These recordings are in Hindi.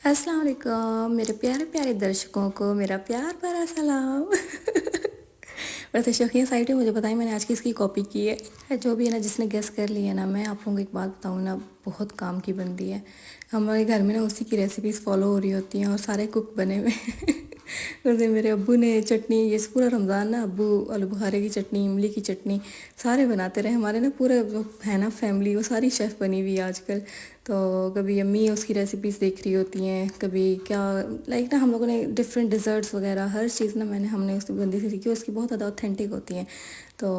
अस्सलाम वालेकुम मेरे प्यारे प्यारे दर्शकों को मेरा प्यार भरा सलाम। वैसे शौकिया साइट है, मुझे बताएं मैंने आज किसकी कॉपी की है। जो भी है ना, जिसने गेस कर लिया ना, मैं आप लोगों को एक बात बताऊँ ना, बहुत काम की बनती है। हमारे घर में ना उसी की रेसिपीज़ फॉलो हो रही होती हैं और सारे कुक बने हुए हैं। वैसे मेरे अब्बू ने चटनी, ये पूरा रमज़ान ना अब्बू आलू बुखारे की चटनी, इमली की चटनी सारे बनाते रहे। हमारे ना पूरा जो है ना फैमिली, वो सारी शेफ़ बनी हुई है आजकल। तो कभी अम्मी उसकी रेसिपीज़ देख रही होती हैं, कभी क्या, लाइक ना हम लोगों ने डिफरेंट डिज़र्ट्स वगैरह हर चीज़ ना हमने उसकी बंदी से सीखी, उसकी बहुत ज़्यादा ऑथेंटिक होती हैं। तो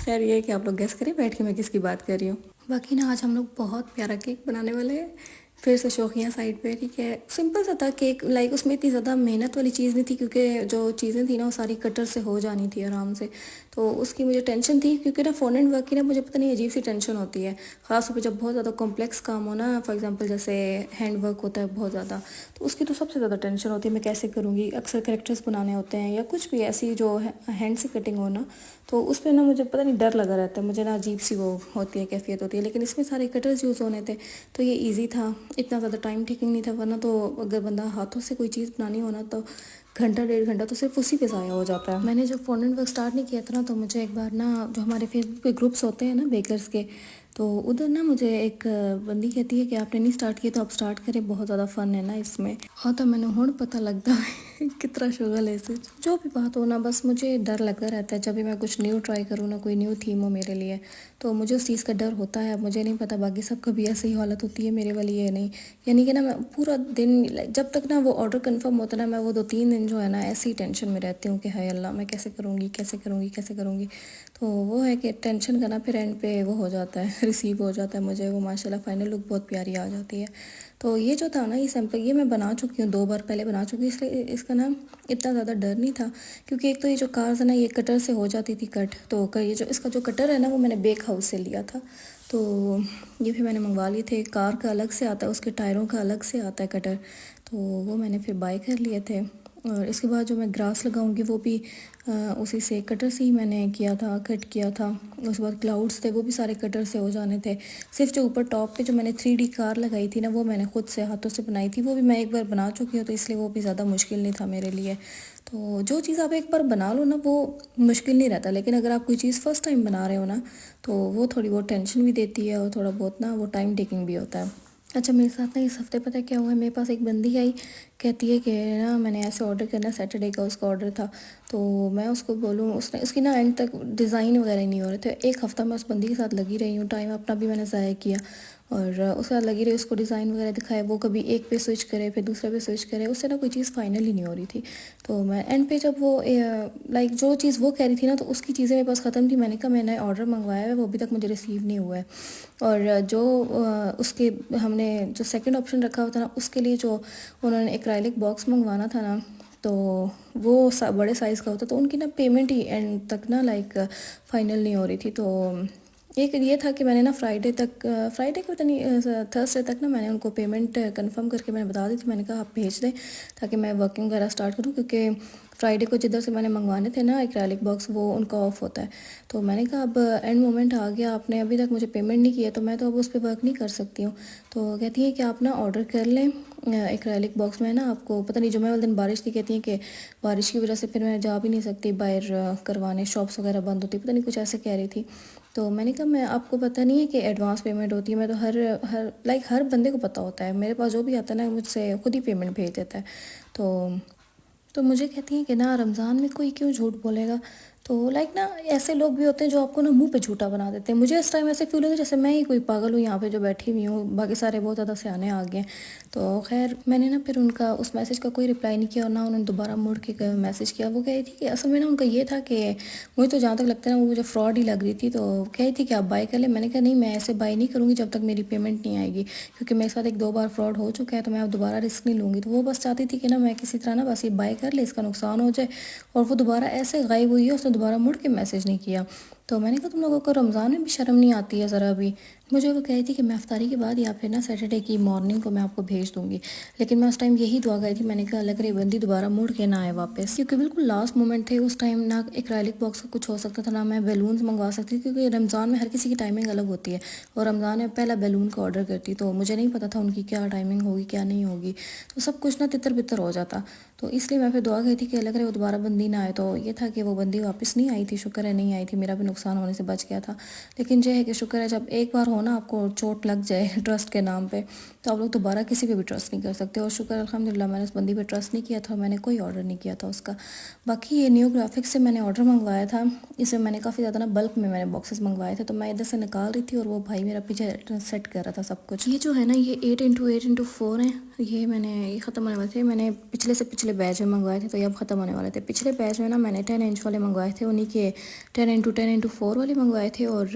खैर ये है कि आप लोग गेस करें बैठ के मैं किसकी बात कर रही हूँ। बाकी ना आज हम लोग बहुत प्यारा केक बनाने वाले हैं, फिर से शौकिया साइड पे। ठीक है, सिंपल सा था केक, लाइक उसमें इतनी ज़्यादा मेहनत वाली चीज़ नहीं थी, क्योंकि जो चीज़ें थी ना वो सारी कटर से हो जानी थी आराम से। तो उसकी मुझे टेंशन थी, क्योंकि ना फ़ॉरेन वर्क की ना मुझे पता नहीं अजीब सी टेंशन होती है, ख़ासतौर पे जब बहुत ज़्यादा कॉम्प्लेक्स काम हो ना, फॉर एग्जांपल जैसे हैंड वर्क होता है बहुत ज़्यादा, तो उसकी तो सबसे ज़्यादा टेंशन होती है मैं कैसे करूँगी। अक्सर करेक्टर्स बनाने होते हैं या कुछ भी ऐसी जो हैंड से कटिंग हो ना, तो उस पर ना मुझे पता नहीं डर लगा रहता है, मुझे ना अजीब सी वो होती है, कैफियत होती है। लेकिन इसमें सारे कटर्स यूज़ होने थे, तो ये ईजी था, इतना ज़्यादा टाइम टेकिंग नहीं था। वरना तो अगर बंदा हाथों से कोई चीज़ बनानी हो ना, तो घंटा डेढ़ घंटा तो सिर्फ उसी पे ज़ाया हो जाता है। मैंने जब फ़ॉरेन वर्क स्टार्ट नहीं किया था ना, तो मुझे एक बार ना, जो हमारे फेसबुक पे ग्रुप्स होते हैं ना बेकर्स के, तो उधर ना मुझे एक बंदी कहती है कि आपने नहीं स्टार्ट किया तो आप स्टार्ट करें, बहुत ज़्यादा फ़न है ना इसमें। हाँ, तो मैंने हुण पता लगता है कितना शुगल है इसे। जो भी बात हो ना, बस मुझे डर लगा रहता है जब भी मैं कुछ न्यू ट्राई करूँ ना, कोई न्यू थीम हो मेरे लिए, तो मुझे उस चीज़ का डर होता है। अब मुझे नहीं पता बाकी सबका भी ऐसी ही हालत होती है, मेरे वाली ये नहीं। यानी कि ना मैं पूरा दिन, जब तक ना वो ऑर्डर कंफर्म होता है ना, मैं वो 2-3 दिन जो है ना ऐसी टेंशन में रहती हूँ कि हाय अल्लाह, मैं कैसे करूँगी कैसे करूँगी कैसे करूँगी। तो वो है कि टेंशन का ना फिर एंड पे वो हो जाता है, रिसीव हो जाता है मुझे वो, माशाल्लाह फाइनल लुक बहुत प्यारी आ जाती है। तो ये जो था ना, ये सैम्पल ये मैं बना चुकी हूँ 2 बार पहले बना चुकी हूँ, इसलिए इसका ना इतना ज़्यादा डर नहीं था। क्योंकि एक तो ये जो कार्स है ना, ये कटर से हो जाती थी कट, तो ये जो इसका जो कटर है ना, वो मैंने बेक हाउस से लिया था। तो ये भी मैंने मंगवा लिए थे। कार का अलग से आता है, उसके टायरों का अलग से आता है कटर, तो वो मैंने फिर बाय कर लिए थे। और इसके बाद जो मैं ग्रास लगाऊंगी वो भी उसी से कटर से ही मैंने किया था, कट किया था। उसके बाद क्लाउड्स थे, वो भी सारे कटर से हो जाने थे। सिर्फ जो ऊपर टॉप पे जो मैंने 3D कार लगाई थी ना, वो मैंने खुद से हाथों से बनाई थी। वो भी मैं एक बार बना चुकी हूँ, तो इसलिए वो भी ज़्यादा मुश्किल नहीं था मेरे लिए। तो जो चीज़ आप एक बार बना लो ना, वो मुश्किल नहीं रहता। लेकिन अगर आप कोई चीज़ फ़र्स्ट टाइम बना रहे हो ना, तो वो थोड़ी बहुत टेंशन भी देती है और थोड़ा बहुत ना वो टाइम टेकिंग भी होता है। अच्छा, मेरे साथ ना इस हफ़्ते पता है क्या हुआ है, मेरे पास एक बंदी आई, कहती है कि ना मैंने ऐसे ऑर्डर करना, सैटरडे का उसका ऑर्डर था। तो मैं उसको बोलूँ, उसने उसकी ना एंड तक डिज़ाइन वगैरह नहीं हो रहे थे। एक हफ़्ता मैं उस बंदी के साथ लगी रही हूँ, टाइम अपना भी मैंने ज़ाया किया, और उसके साथ लगी रही, उसको डिज़ाइन वगैरह दिखाया, वो कभी एक पे स्विच करे फिर दूसरे पे स्विच करे, उससे ना कोई चीज़ फाइनल ही नहीं हो रही थी। तो मैं एंड पे जब वो लाइक जो चीज़ वो कह रही थी ना, तो उसकी चीज़ें मेरे पास ख़त्म थी। मैंने कहा मैंने ऑर्डर मंगवाया है, वो अभी तक मुझे रिसीव नहीं हुआ है। और जो उसके हमने जो सेकंड ऑप्शन रखा हुआ था ना, उसके लिए जो उन्होंने एक्राइलिक बॉक्स मंगवाना था ना, तो वो बड़े साइज़ का होता, तो उनकी ना पेमेंट ही एंड तक ना लाइक फाइनल नहीं हो रही थी। तो एक ये था कि मैंने ना फ्राइडे तक, फ्राइडे को पता नहीं थर्सडे तक ना मैंने उनको पेमेंट कंफर्म करके मैंने बता दी थी। मैंने कहा आप भेज दें ताकि मैं वर्किंग वगैरह स्टार्ट करूँ, क्योंकि फ्राइडे को जिधर से मैंने मंगवाने थे ना एक्रेलिक बॉक्स, वो उनका ऑफ होता है। तो मैंने कहा अब एंड मोमेंट आ गया, आपने अभी तक मुझे पेमेंट नहीं किया, तो मैं तो अब उस पर वर्क नहीं कर सकती हूँ। तो कहती है कि आप ना ऑर्डर कर लें एक्रेलिक बॉक्स में। ना आपको पता नहीं, जुमे वाले दिन बारिश थी, कहती हैं कि बारिश की वजह से फिर मैं जा भी नहीं सकती बाहर करवाने, शॉप्स वगैरह बंद होती, पता नहीं कुछ ऐसे कह रही थी। तो मैंने कहा मैं, आपको पता नहीं है कि एडवांस पेमेंट होती है? मैं तो हर बंदे को पता होता है, मेरे पास जो भी आता है ना मुझसे खुद ही पेमेंट भेज देता है। तो मुझे कहती हैं कि ना रमज़ान में कोई क्यों झूठ बोलेगा। तो लाइक ना ऐसे लोग भी होते हैं जो आपको ना मुंह पे झूठा बना देते हैं। मुझे इस टाइम ऐसे फील होता है जैसे मैं ही कोई पागल हूँ यहाँ पे जो बैठी हुई हूँ, बाकी सारे बहुत ज़्यादा सियाने आ गए हैं। तो खैर मैंने ना फिर उनका उस मैसेज का कोई रिप्लाई नहीं किया, और ना उन्होंने दोबारा मुड़ के मैसेज किया। वो कह रही थी कि असल में ना उनका ये था कि मुझे तो जहाँ तक लगता है ना वो मुझे फ्रॉड ही लग रही थी। तो कह रही थी कि आप बाय कर ले। मैंने कहा नहीं, मैं ऐसे बाय नहीं करूँगी जब तक मेरी पेमेंट नहीं आएगी, क्योंकि मेरे साथ 1-2 बार फ्रॉड हो चुका है, तो मैं अब दोबारा रिस्क नहीं लूँगी। तो वो बस चाहती थी कि ना मैं किसी तरह ना बस ये बाय कर ले, इसका नुकसान हो जाए। और वो दोबारा ऐसे गायब हुई है, उसने दोबारा मुड़ के मैसेज नहीं किया। तो मैंने कहा तुम लोगों को रमज़ान में भी शर्म नहीं आती है ज़रा भी। मुझे वो कही थी कि मैं इफ्तारी के बाद या फिर ना सैटरडे की मॉर्निंग को मैं आपको भेज दूँगी। लेकिन मैं उस टाइम यही दुआ गई थी, मैंने कहा अल्लाह करे बंदी दोबारा मुड़ के ना आए वापस, क्योंकि बिल्कुल लास्ट मोमेंट थे उस टाइम। ना एक्रेलिक बॉक्स का कुछ हो सकता था, ना मैं बैलून्स मंगवा सकती थी, क्योंकि रमज़ान में हर किसी की टाइमिंग अलग होती है और रमज़ान में पहला बैलून का ऑर्डर करती, तो मुझे नहीं पता था उनकी क्या टाइमिंग होगी क्या नहीं होगी, तो सब कुछ ना तितर बितर हो जाता। तो इसलिए मैं फिर दुआ गई थी कि अल्लाह करे वो दोबारा बंदी ना आए। तो ये था कि वो बंदी वापस नहीं आई थी, शुक्र है नहीं आई थी, मेरा भी नुकसान होने से बच गया था। लेकिन ये है कि शुक्र है जब एक बार हो ना आपको चोट लग जाए ट्रस्ट के नाम पे, तो आप लोग दोबारा किसी पे भी ट्रस्ट नहीं कर सकते। और शुक्र अल्हम्दुलिल्लाह मैंने उस बंदी पे ट्रस्ट नहीं किया था, मैंने कोई ऑर्डर नहीं किया था उसका। बाकी ये न्यू ग्राफिक्स से मैंने ऑर्डर मंगवाया था, इसमें मैंने काफ़ी ज़्यादा ना बल्क में मैंने बॉक्सेस मंगवाए थे, तो मैं इधर से निकाल रही थी और वो भाई मेरा पीछे सेट कर रहा था सब कुछ। ये जो है ना ये 8x8x4 है, ये मैंने ये ख़त्म होने वाले थे, मैंने पिछले से पिछले बैच में मंगवाए थे, तो ये अब ख़त्म होने वाले थे। पिछले बैच में ना मैंने 10 इंच वाले मंगवाए थे, उन्हीं के 10x10x4 वाले मंगवाए थे, और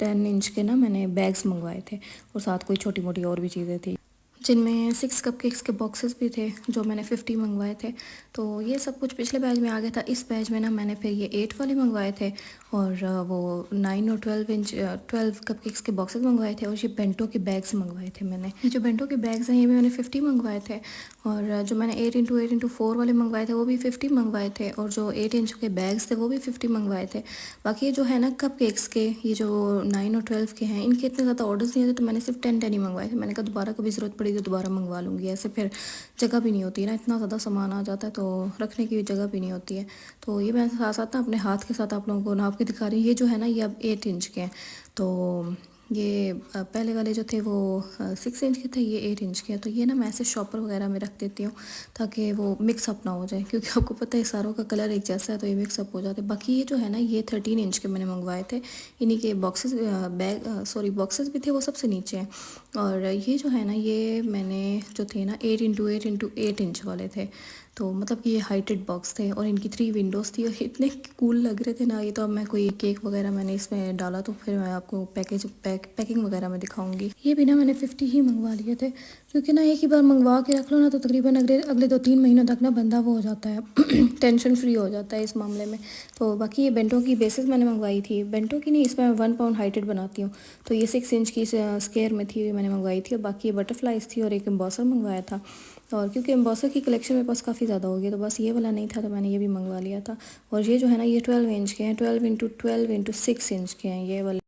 10 इंच के ना मैंने बैग्स मंगवाए थे, और साथ कोई छोटी मोटी और भी चीज़ें थी, जिनमें 6 कपकेक्स के बॉक्सेस भी थे जो मैंने 50 मंगवाए थे। तो ये सब कुछ पिछले बैच में आ गया था। इस बैच में ना मैंने फिर ये 8 वाले मंगवाए थे, और वो 9 और 12 कपकेक्स के बॉक्सेस मंगवाए थे, और ये बेंटो के बैग्स मंगवाए थे मैंने। ये जो बेंटो के बैग्स हैं ये भी मैंने 50 मंगवाए थे, और जो मैंने 8x8x4 वाले मंगवाए थे वो भी 50 मंगवाए थे, और जो 8 इंच के बैग्स थे वो भी 50 मंगवाए थे। बाकी ये जो है ना कपकेक्स के, ये जो 9 और 12 के हैं, इनके इतने ज़्यादा ऑर्डर्स नहीं थे, तो मैंने सिर्फ 10 ही मंगवाए थे। मैंने कहा दोबारा कभी ज़रूरत पड़ी तो दोबारा मंगवा लूँगी, ऐसे फिर जगह भी नहीं होती है ना, इतना ज़्यादा सामान आ जाता है तो रखने की भी जगह भी नहीं होती है। तो ये मैं साथ साथ ना अपने हाथ के साथ आप लोगों को नाप के दिखा रही हूँ। ये जो है ना ये अब 8 इंच के हैं, तो ये पहले वाले जो थे वो 6 इंच के थे, ये 8 इंच के हैं। तो ये ना मैं ऐसे शॉपर वगैरह में रख देती हूँ ताकि वो मिक्सअप ना हो जाए, क्योंकि आपको पता है सारों का कलर एक जैसा है, तो ये मिक्सअप हो जाते हैं। बाकी ये जो है ना ये 13 इंच के मैंने मंगवाए थे, इन्हीं के बॉक्सेस बॉक्सेस भी थे, वो सबसे नीचे हैं। और ये जो है ना ये मैंने जो थे ना 8x8x8 इंच वाले थे, तो मतलब कि ये हाइटेड बॉक्स थे, और इनकी 3 विंडोज़ थी, और इतने कूल लग रहे थे ना। ये तो अब मैं कोई केक वगैरह मैंने इसमें डाला तो फिर मैं आपको पैकिंग वगैरह में दिखाऊंगी। ये भी ना मैंने 50 ही मंगवा लिए थे, क्योंकि ना एक ही बार मंगवा के रख लो ना तो तकरीबन अगले अगले 2-3 महीनों तक ना बंदा वो हो जाता है टेंशन फ्री हो जाता है इस मामले में। तो बाकी ये बेंटो की बेसिस मैंने मंगवाई थी, बेंटो की नहीं, इसमें मैं 1 पाउंड हाइटेड बनाती हूँ, तो ये 6 इंच की स्केयर में थी, मैंने मंगवाई थी। और बाकी ये बटरफ्लाइज थी, और एक एम्बॉसर मंगवाया था, और क्योंकि एम्बॉसर की कलेक्शन मेरे पास काफ़ी ज़्यादा हो गई, तो बस ये वाला नहीं था तो मैंने ये भी मंगवा लिया था। और ये जो है ना ये 12 इंच के हैं, 12x12x6 इंच के हैं ये वाले।